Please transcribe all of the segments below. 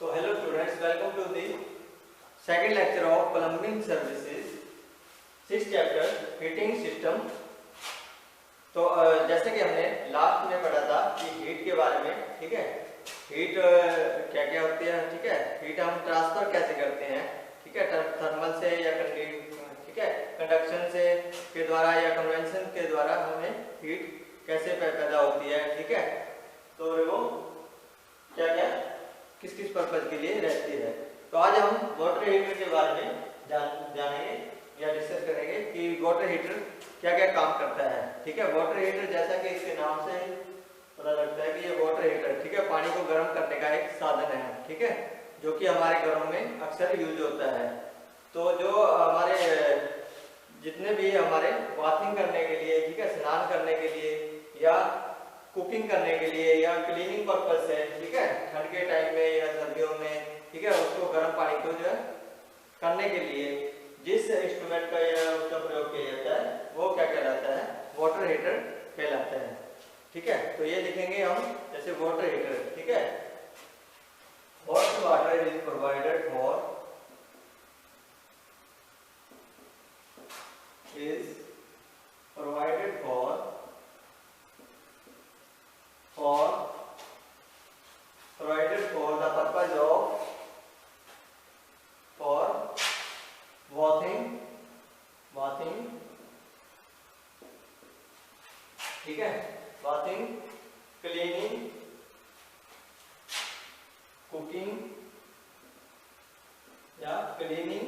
So hello students, welcome to the second lecture of plumbing services, 6th chapter heating system। तो जैसे कि हमने last में पढ़ा था कि हीट के बारे में, ठीक है। हीट क्या क्या होती है, ठीक है। हीट हम ट्रांसफर कैसे करते हैं, ठीक है, थर्मल से या ठीक है, कंडक्शन से के द्वारा या कन्वेंशन के द्वारा हमें हीट कैसे पैदा होती है, ठीक है। तो वो क्या क्या किस किस पर्पज के लिए रहती है। तो आज हम वाटर हीटर के बारे में जानेंगे या डिस्कस करेंगे कि वाटर हीटर क्या क्या काम करता है, ठीक है। वाटर हीटर जैसा कि इसके नाम से पता लगता है कि ये वाटर हीटर, ठीक है, पानी को गर्म करने का एक साधन है, ठीक है, जो कि हमारे घरों में अक्सर यूज होता है। तो जो हमारे जितने भी हमारे बाथिंग करने के लिए, ठीक है, स्नान करने के लिए या कुकिंग करने के लिए या क्लीनिंग पर्पज से, ठीक है, ठंड के टाइम में या सर्दियों में, ठीक है, उसको गर्म पानी को जो है करने के लिए जिस इंस्ट्रूमेंट का या उसका प्रयोग किया जाता है वो क्या कहलाता है, वाटर हीटर कहलाता है, ठीक है। तो ये लिखेंगे हम जैसे वाटर हीटर, ठीक है। Hot water is provided for provided for the purpose of for bathing, ठीक है, bathing, cleaning, cooking या cleaning,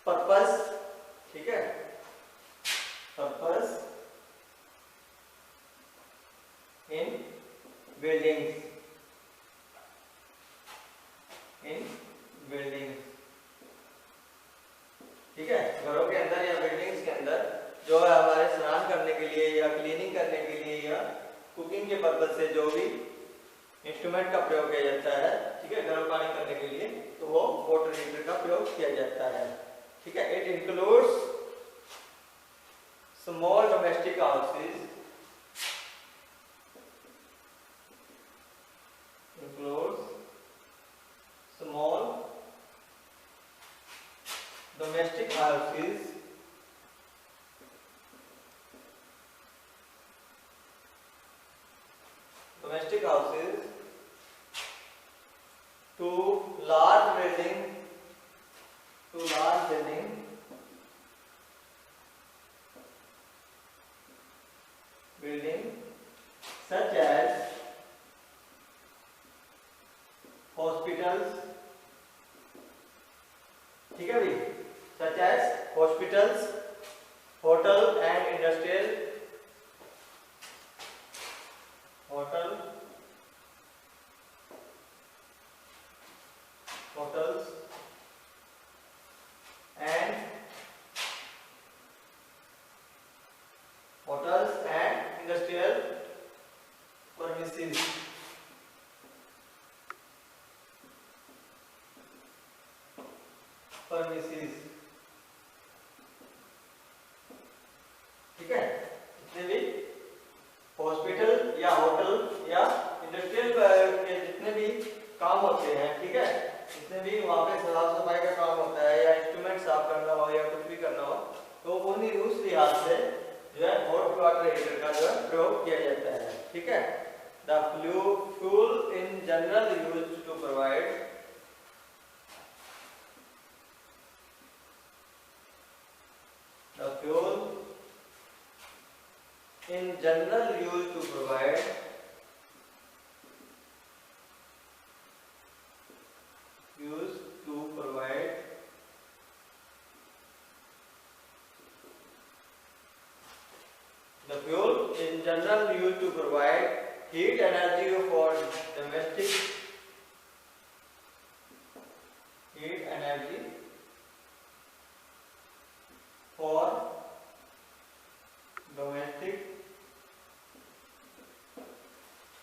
पर्पस, ठीक है, पर्पस इन बिल्डिंग्स, ठीक है, घरों के अंदर या बिल्डिंग्स के अंदर जो है हमारे स्नान करने के लिए या क्लीनिंग करने के लिए या कुकिंग के पर्पज से जो भी इंस्ट्रूमेंट का प्रयोग किया जाता है, ठीक है, गर्म पानी करने के लिए, तो वो वाटर हीटर का प्रयोग किया जाता है, ठीक है। It includes small domestic houses, domestic houses to large building such as hospitals, ठीक है भाई, such as hospitals, hotel and industrial, hotels and industrial premises, ठीक है। जितने भी हॉस्पिटल या होटल या इंडस्ट्रियल के जितने भी काम होते हैं, ठीक है, जितने भी वहाँ पे साफ सफाई का काम होता है या इंस्ट्रूमेंट साफ करना हो या कुछ भी करना हो, तो उन्हीं उस लिहाज से जो है हॉट वाटर हीटर का जो है प्रयोग किया जाता है, ठीक है। The fuel in general use to provide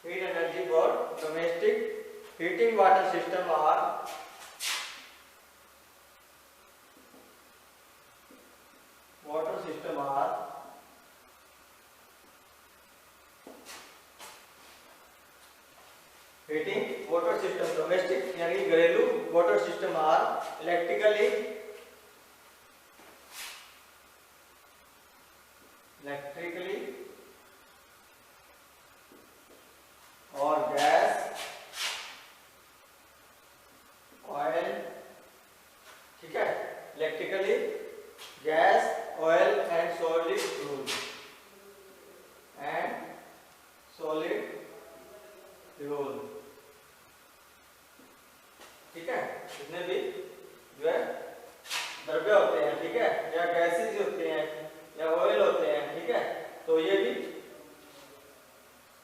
heat energy for domestic heating water system are heating water system domestic यानी घरेलू वाटर सिस्टम आर इलेक्ट्रिकली और गैस ऑयल, ठीक है, electrically gas oil and solid fuel and solid fuel, ठीक है, जितने भी जो है द्रव्य होते हैं, ठीक है, या गैसेज होते हैं या ऑयल होते हैं, ठीक है, तो ये भी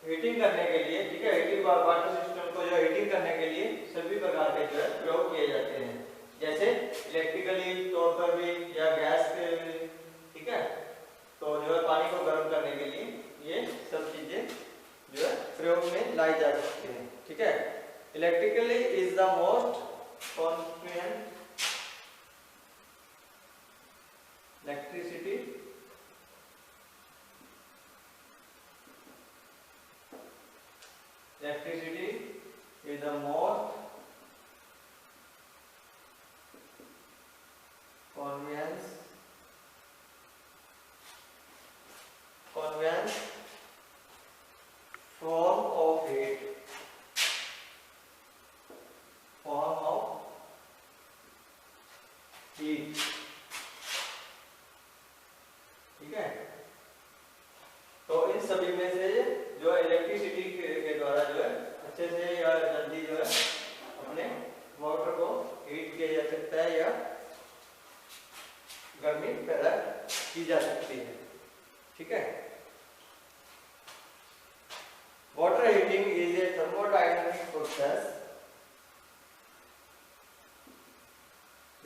हीटिंग करने के लिए, ठीक है, हीटिंग वाटर सिस्टम को जो हीटिंग करने के लिए सभी प्रकार के जो है प्रयोग किए जाते हैं, जैसे इलेक्ट्रिकली तौर पर भी या गैस के, ठीक है, तो जो है पानी को गर्म करने के लिए ये सब चीजें जो है प्रयोग में लाई जा सकती हैं, ठीक है। Electrically is the most convent electricity is the most conveyance form of heat, ठीक है। तो इन सभी में से जो इलेक्ट्रिसिटी के द्वारा जो है अच्छे से या जल्दी जो है अपने वाटर को हीट किया जा सकता है या गर्मी पैदा की जा सकती है, ठीक है। Water heating is a thermodynamic process,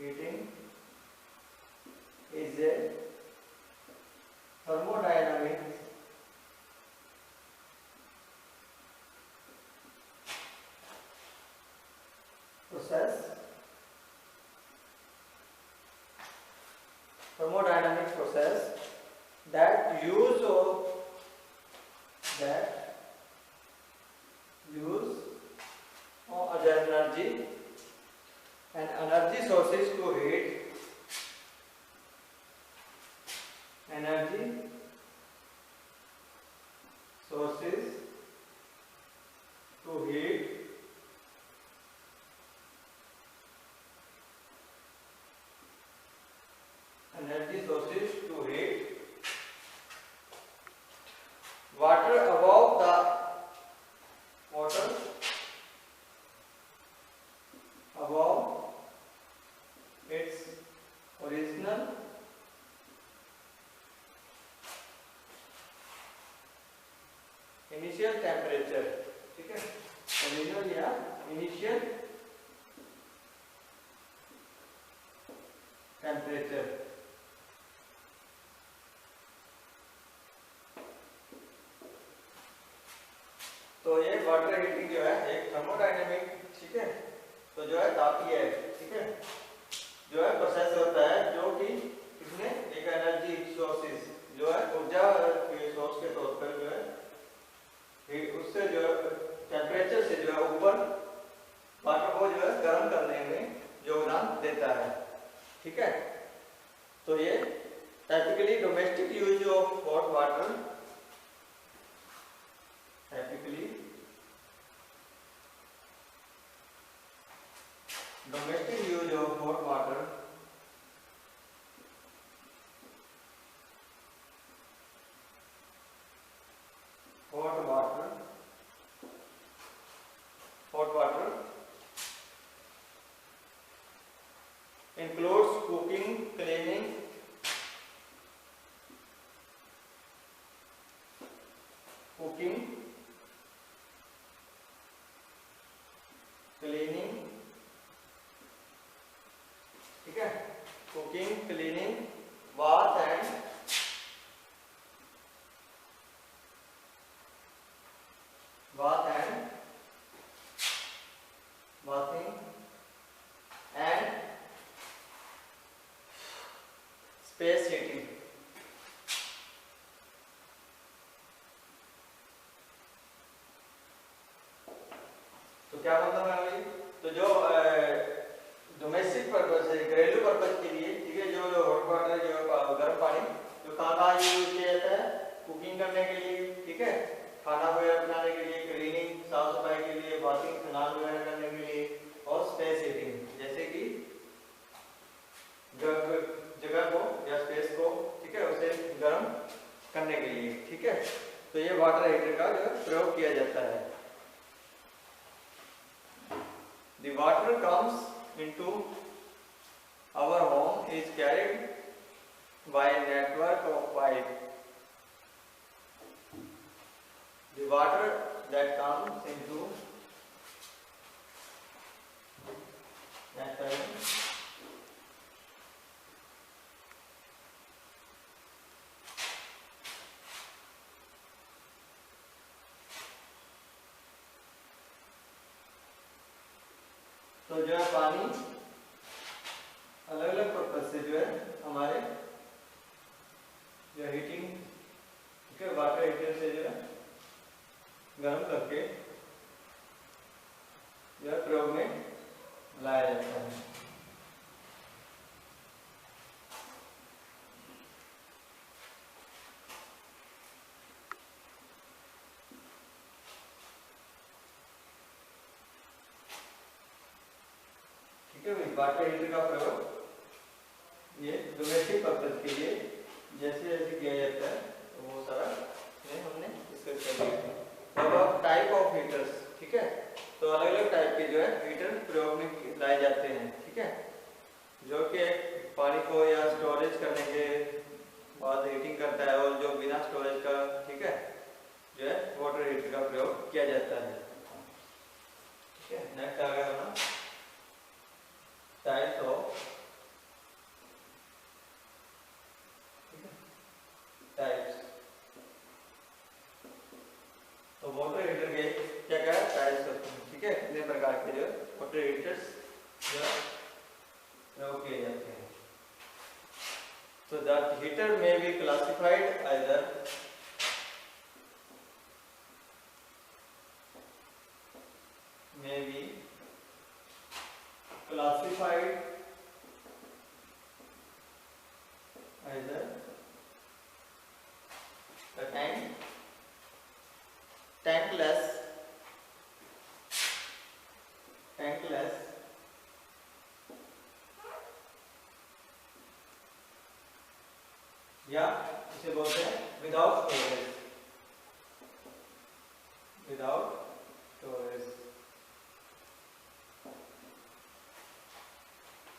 heating is a thermodynamic process, that use of energy and energy sources to heat energy sources to heat water above its original initial temperature, ठीक है, ओरिजिनल या initial temperature. तो ये water heating जो है एक thermodynamic, ठीक है, तो जो है तापीय है, ठीक है, जो है प्रोसेस होता है जो कि इसमें एक एनर्जी सोर्सेस जो है ऊर्जा के सोर्स के तौर पर जो है उससे जो टेम्परेचर से जो है ऊपर वाटर को जो है गर्म करने में योगदान देता है, ठीक है। तो ये typically domestic use of hot water, typically domestic use of hot water includes cooking, cleaning, ठीक है, cooking, cleaning, bath and bathing and space heating, क्या मतलब है अभी? तो जो डोमेस्टिक पर्पज है, घरेलू पर्पज के लिए, ठीक है, जो हॉट वाटर, जो गर्म पानी, जो कहाँ यूज किया जाता है? कुकिंग करने के लिए, ठीक है, खाना वगैरह बनाने के लिए, क्लीनिंग, साफ सफाई के लिए, बाथिंग, स्नान वगैरह करने के लिए, और स्पेस हीटिंग, जैसे कि जगह को या स्पेस को, ठीक है, उसे गर्म करने के लिए, ठीक है। तो ये वाटर हीटर का जो प्रयोग किया जाता है। The water comes into our home is carried by a network of pipe. The water that comes into network तो जो है पानी अलग अलग पर्पज से जो है हमारे जो हीटिंग, ठीक है, वाटर हीटर से जो है गर्म करके जो है प्रयोग में लाया जाता है। वाटर हीटर का प्रयोग ये डोमेस्टिक पर्पज के लिए जैसे जैसे किया जाता है, तो वो सारा हमने डिस्कस कर लिया। अब टाइप ऑफ हीटर्स, ठीक है, तो अलग अलग टाइप के जो है हीटर प्रयोग में लाए जाते हैं, ठीक है, जो कि पानी को या स्टोरेज करने के बाद हीटिंग करता है, और जो बिना स्टोरेज का, ठीक है, जो है वाटर हीटर का प्रयोग किया जाता है, ठीक है। नेक्स्ट आ गया अपना टाइप्स ऑफ टाइप्स। तो वाटर हीटर के क्या क्या टाइप्स होते हैं, ठीक है, कितने प्रकार के जो वाटर हीटर्स जो प्रयोग किए जाते हैं। So that heater may be classified either the tankless या इसे बोलते हैं विदाउट स्टोरेज,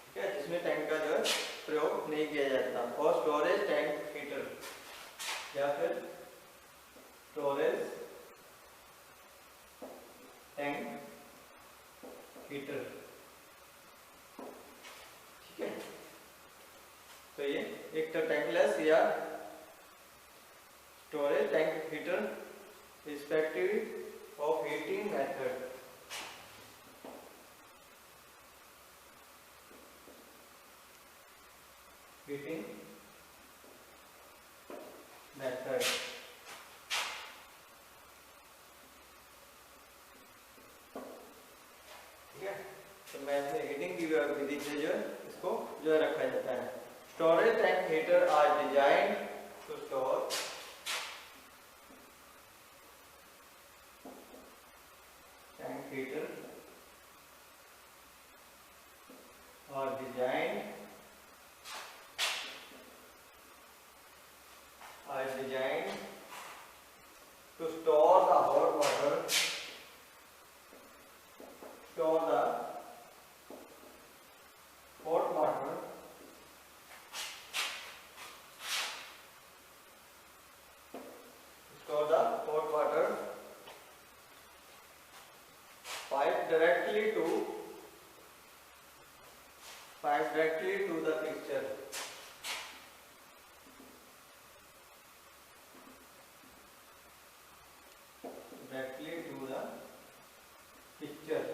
ठीक है, जिसमें टैंक का जो है प्रयोग नहीं किया जाता, और स्टोरेज टैंक हीटर या फिर स्टोरेज टैंक हीटर, ठीक है। तो ये एक तो टैंकलेस या storage tank heater respective of heating method, heating method, ठीक है। तो मैं हीटिंग की विधि से जो है इसको जो है रखा जाता है। Storage tank heater are designed to store tank heater are designed to store the hot water, store the hot water pipe directly to the fixture, directly to the fixture,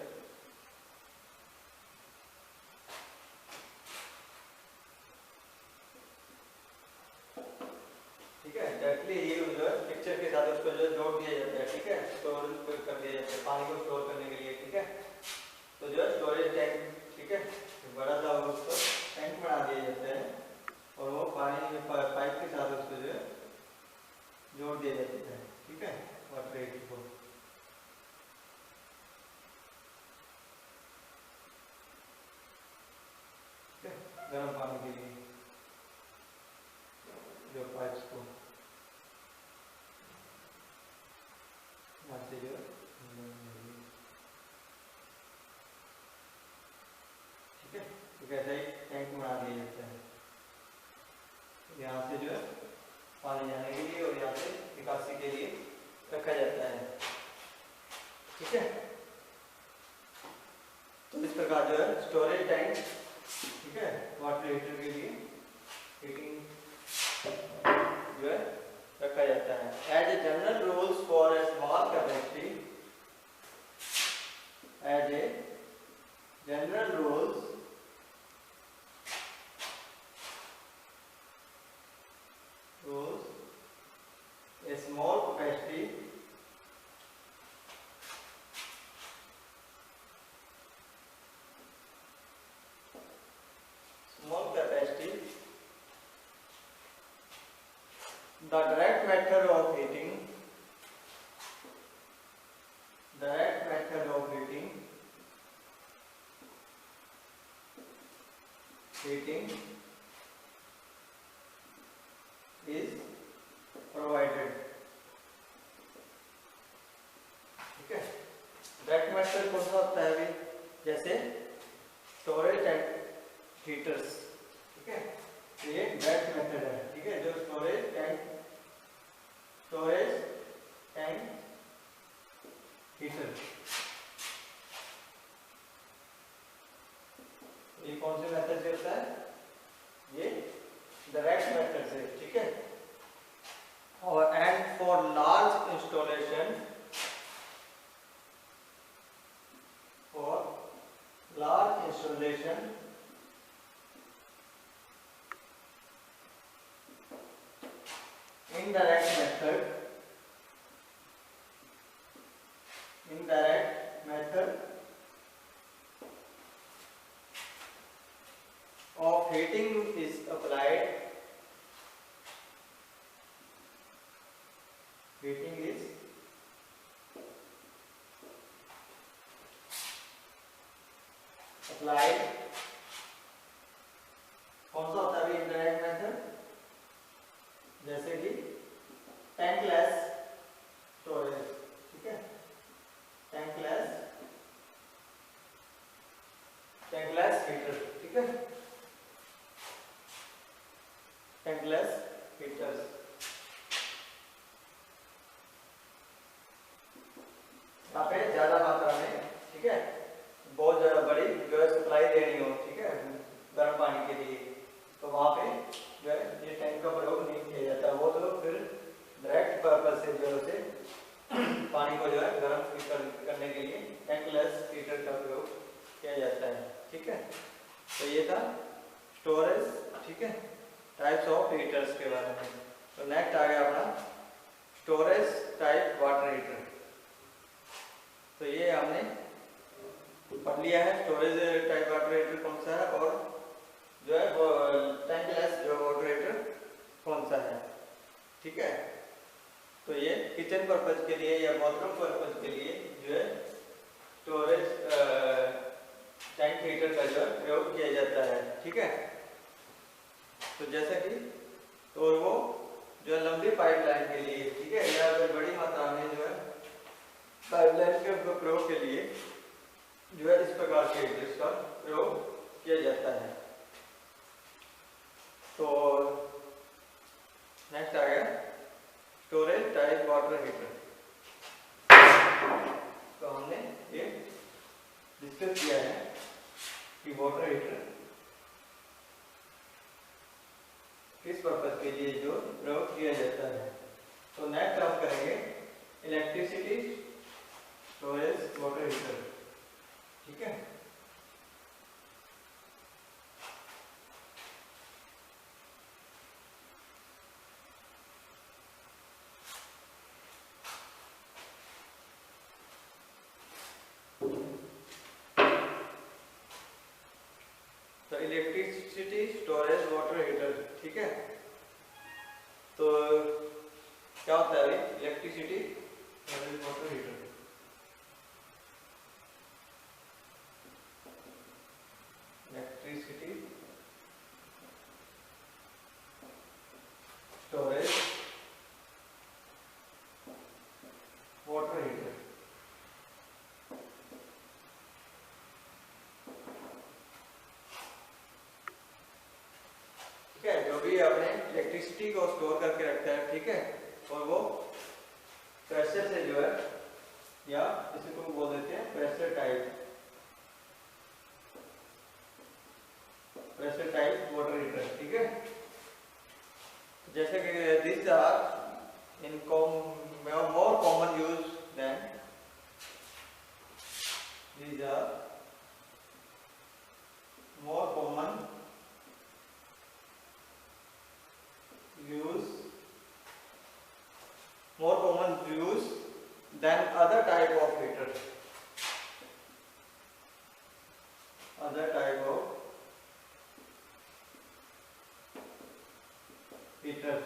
ठीक है। डायरेक्टली ये जो है पिक्चर के साथ उसको जो जोड़ दिया जाता है, ठीक है, स्टोर कर दिया जाता है पानी को स्टोर करने के लिए, ठीक है। जो है स्टोरेज टैंक, ठीक है, बड़ा सा उसको टैंक बना दिया जाता है और वो पानी पाइप के साथ उसको जो है जोड़ दिया जाता है, ठीक है, वाटर हीटर को। गर्म पानी के लिए जो पाइप्स को यहाँ से जो ठीक है, तो कैसे ही टैंक बना दिया जाता है यहाँ से जो है पानी जाने के लिए और यहाँ से निकासी के लिए रखा जाता है, ठीक है। तो इस प्रकार जो है स्टोरेज टैंक, ठीक है, वाटर हीटर के लिए हीटिंग जो है रखा जाता है। As a general rules for a small capacity, as a general rules a small capacity the direct method of heating is provided, ठीक है। डायरेक्ट मेथड कौन सा होता है अभी, जैसे स्टोरेज टैंक हीटर्स, ठीक है, ये डायरेक्ट मेथड है, ठीक है, जो स्टोरेज टैंक हीटर, ये कौन से मेथड से होता है, ये डायरेक्ट मेथड से, ठीक है। और and for large installation, indirect method of heating is applied. Heating is applied. कौन सा होता है अभी indirect method, जैसे कि टैंकलेस स्टोरेज, ठीक है, टैंकलेस हीटर, ठीक है, टैंकलेस हीटर्स। यहाँ पे ज्यादा मात्रा में, ठीक है, बहुत ज्यादा बड़ी जो है सप्लाई देनी हो, ठीक है, गर्म पानी के लिए, तो वहां पे जो है ये टैंक का प्रयोग नहीं किया जाता, वो तो फिर डायरेक्ट पर्पज से जो है पानी को जो है गर्म करने के लिए टैंकलेस हीटर का प्रयोग किया जाता है, ठीक है। तो ये था स्टोरेज, ठीक है, टाइप्स ऑफ हीटर्स के बारे में। तो नेक्स्ट आ गया अपना स्टोरेज टाइप वाटर हीटर। तो ये हमने पढ़ लिया है स्टोरेज टाइप वाटर हीटर कौन सा है और जो है वो टैंकलेस जो वाटर हीटर कौन सा है, ठीक है। तो ये किचन पर्पज के लिए या बाथरूम पर्पज के लिए जो है स्टोरेज टैंक हीटर का जो है प्रयोग किया जाता है, ठीक है। तो जैसे कि तो वो जो लंबी पाइपलाइन के लिए, ठीक है, या अगर बड़ी मात्रा में जो है पाइपलाइन के प्रयोग के लिए जो है इस प्रकार के हीटर्स का प्रयोग किया जाता है। तो नेक्स्ट आ गया स्टोरेज टाइप वाटर हीटर। तो हमने ये डिस्कस किया है कि वाटर हीटर किस पर्पज के लिए जो प्रयोग किया जाता है। तो नेक्स्ट हम करेंगे इलेक्ट्रिसिटी स्टोरेज वाटर हीटर, ठीक है। इलेक्ट्रिसिटी स्टोरेज वाटर हीटर, ठीक है। तो क्या होता है अभी electricity storage water heater, electricity storage water heater. ठीक है, जो भी आपने इलेक्ट्रिसिटी को स्टोर करके रखता है, ठीक है, और वो प्रेशर से जो है, या इसे को बोल देते हैं प्रेशर टाइप वाटर हीटर, ठीक है। जैसे कि this are in more common use than these are more common use than other type of heater, other type of heater,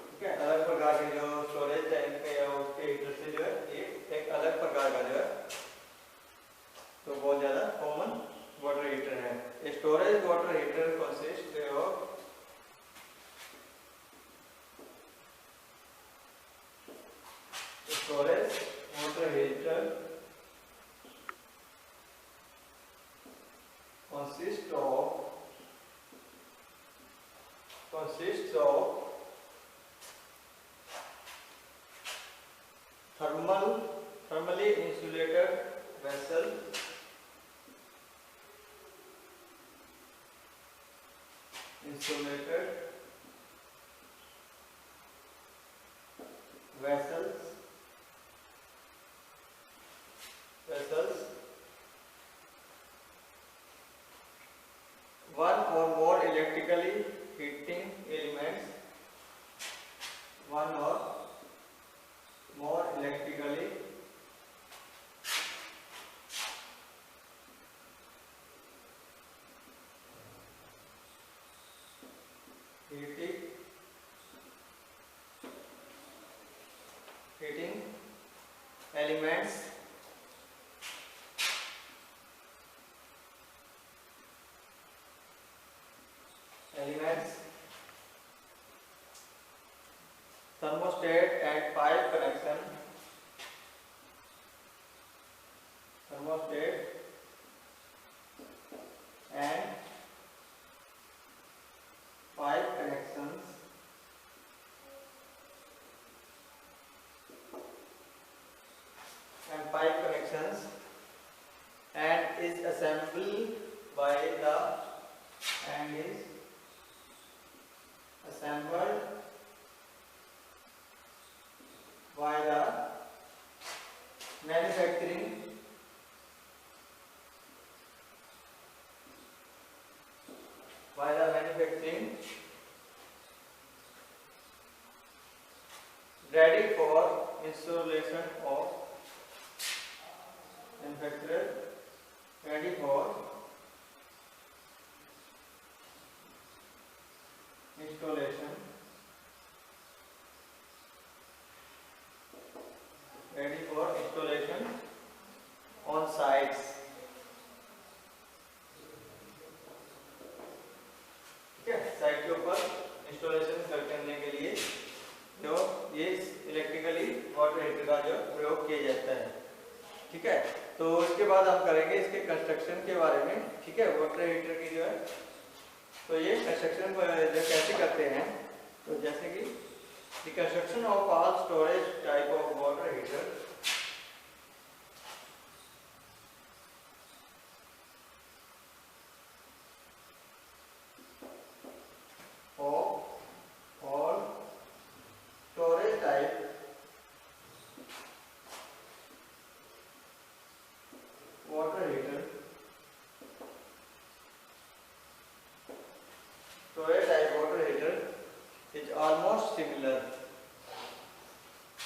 ठीक है। अलग प्रकार के जो स्टोरेज टैंक के या उसके हीटर से जो है ये एक अलग प्रकार का जो है तो बहुत ज्यादा कॉमन वाटर हीटर है। Storage water heater consist of storage water heater consists of thermally insulated vessel, vessels, one or more electrically heating elements, one or more electrically heating elements thermostat and pipe connection, thermostat and pipe connections, and is assembled by the manufacturing ready for installation of manufacturer, ready for installation, on sites, ठीक है। Site के ऊपर installation करने के लिए जो ये electrically water heater का जो प्रयोग किया जाता है, ठीक है। तो इसके बाद हम करेंगे इसके कंस्ट्रक्शन के बारे में, ठीक है। वाटर हीटर की जो है तो ये कंस्ट्रक्शन कैसे करते हैं, तो जैसे कि the construction of all storage type of water heater,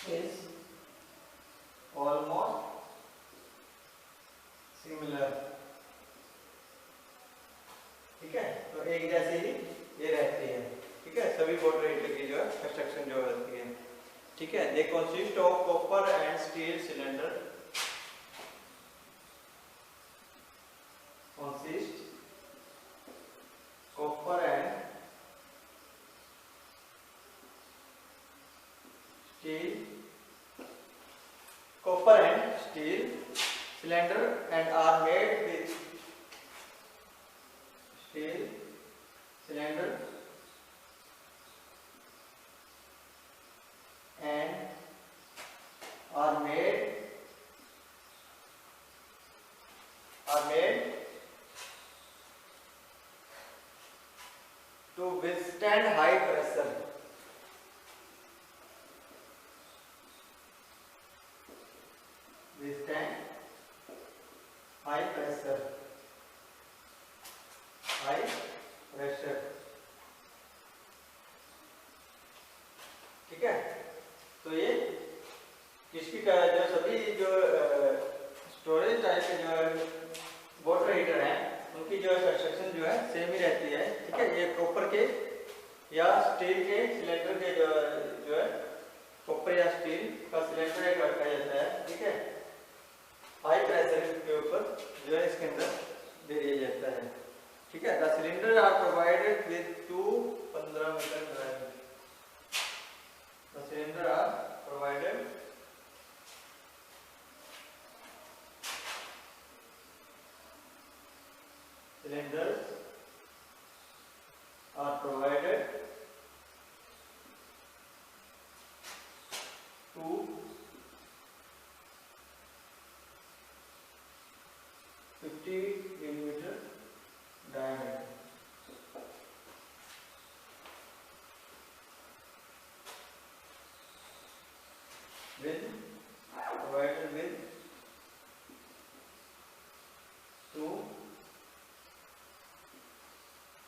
is ठीक है। They consist of copper and steel cylinder, consist copper and steel, copper and steel cylinder and are made with steel cylinder and are made to withstand high pressure. Withstand high pressure. High pressure. ठीक है। तो ये किसकी का जो सभी जो storage type के जो वाटर हीटर हैं उनकी जो कंस्ट्रक्शन जो है सेम ही रहती है। ठीक है। ये कॉपर के या स्टील के सिलेंडर के जो है कॉपर या स्टील का सिलेंडर एक रखा जाता है। ठीक है। हाई प्रेशर के ऊपर जो है इसके अंदर दे दिया जाता है। ठीक है। The cylinder are provided with 15 metre diameter. The cylinder are provided cylinders are provided to 50 millimeter diameter. Provided with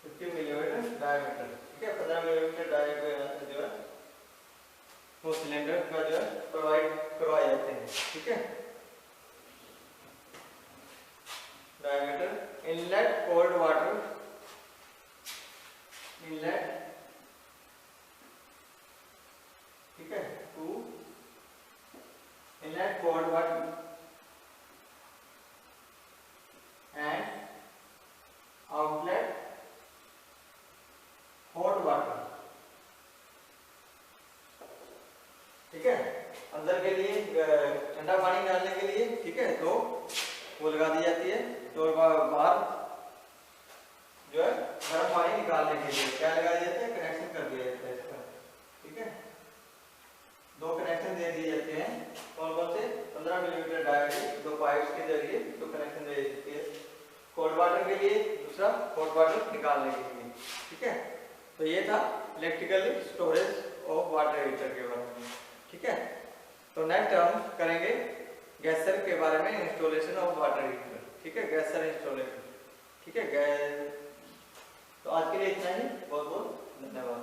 50 millimetre diameter. ठीक है। 15 मिलीमीटर डायमीटर जो है वो सिलेंडर का जो है प्रोवाइड करवाए जाते हैं। ठीक है। Diameter inlet cold water, inlet ठीक है two inlet cold water and outlet hot water. ठीक है। अंदर के लिए ठंडा पानी डालने के लिए ठीक है तो वो लगा दी जाती है। तो बाहर जो है गर्म पानी निकालने के लिए क्या लगा दिया जाता है, कनेक्शन कर दिया जाता है इसका। ठीक है। दो कनेक्शन दे दिए जाते हैं। कौन कौन से? 15 मिलीमीटर डायमीटर दो पाइप्स के जरिए तो कनेक्शन दे देती है। कोल्ड वाटर के लिए, दूसरा हॉट वाटर निकालने के लिए। ठीक है। तो ये था electrical storage of water heater के बारे में। ठीक है। तो नेक्स्ट हम करेंगे गैसर के बारे में, इंस्टॉलेशन ऑफ वाटर हीटर। ठीक है। गैसर इंस्टॉलेशन। ठीक है। तो आज के लिए इतना ही। बहुत बहुत धन्यवाद।